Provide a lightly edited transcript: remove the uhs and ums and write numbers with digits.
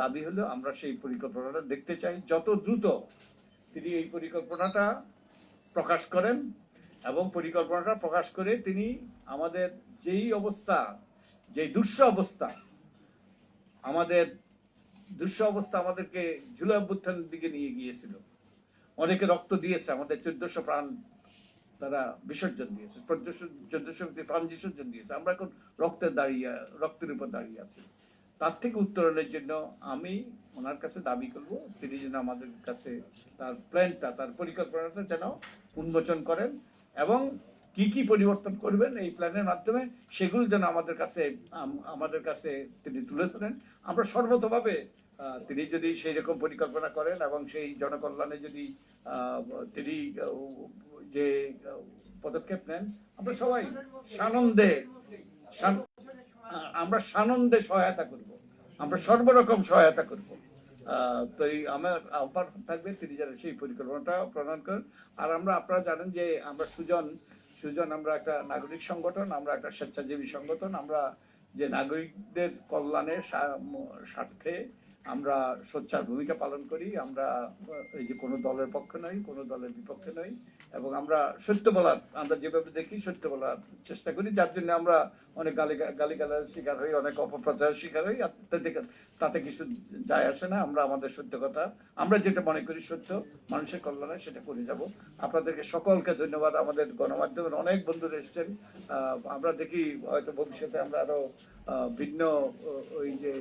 দাবি হলো আমরা সেই পরিকল্পনাটা দেখতে চাই, যত দ্রুত তিনি এই পরিকল্পনাটা প্রকাশ করেন এবং পরিকল্পনাটা প্রকাশ করে তিনি আমাদের যেই অবস্থা, যে দুঃস্ব অবস্থা, আমাদের দুঃস্ব অবস্থা আমাদেরকে জুলাই অভ্যুত্থানের দিকে নিয়ে গিয়েছিল। অনেকে রক্ত দিয়েছে, আমাদের 1400 প্রাণ তারা বিসর্জন দিয়েছে, 1400 প্রাণ বিসর্জন দিয়েছে। আমরা এখন রক্তের উপর দাঁড়িয়ে আছি। তার থেকে উত্তরণের জন্য আমি ওনার কাছে দাবি করব, তিনি যেন আমাদের কাছে তার প্ল্যানটা, তার পরিকল্পনাটা যেন উন্মোচন করেন এবং কি কি পরিবর্তন করবেন এই প্ল্যানের মাধ্যমে, সেগুলো যেন আমাদের কাছে তিনি তুলে ধরেন। আমরা সর্বতভাবে তিনি যদি সেই রকম পরিকল্পনা করেন এবং সেই জনকল্যাণে যদি তিনি যে পদক্ষেপ নেন, আমরা সবাই সানন্দে সহায়তা করব, আমরা সর্বরকম সহায়তা করব। তো আমার আহ্বান থাকবে তিনি যেন সেই পরিকল্পনাটা প্রণয়ন করেন। আর আপনারা জানেন যে আমরা সুজন আমরা একটা নাগরিক সংগঠন, আমরা একটা স্বেচ্ছাসেবী সংগঠন। আমরা যে নাগরিকদের কল্যাণের স্বার্থে আমরা সোচ্চার ভূমিকা পালন করি। আমরা এই যে কোনো দলের পক্ষে নই, কোনো দলের বিপক্ষে নই, এবং আমরা আমরা যেভাবে দেখি সত্য বলার চেষ্টা করি, যার জন্য আমরা অনেক গালিগালার শিকার হই, অনেক অপপ্রচারের শিকার হই। তাতে কিছু যায় আসে না। আমরা আমাদের সত্য কথা, আমরা যেটা মনে করি সত্য মানুষের কল্যাণে, সেটা করে যাব। আপনাদেরকে সকলকে ধন্যবাদ। আমাদের গণমাধ্যমের অনেক বন্ধুরা এসছেন। আমরা দেখি হয়তো ভবিষ্যতে আমরা আরো ভিন্ন ওই যে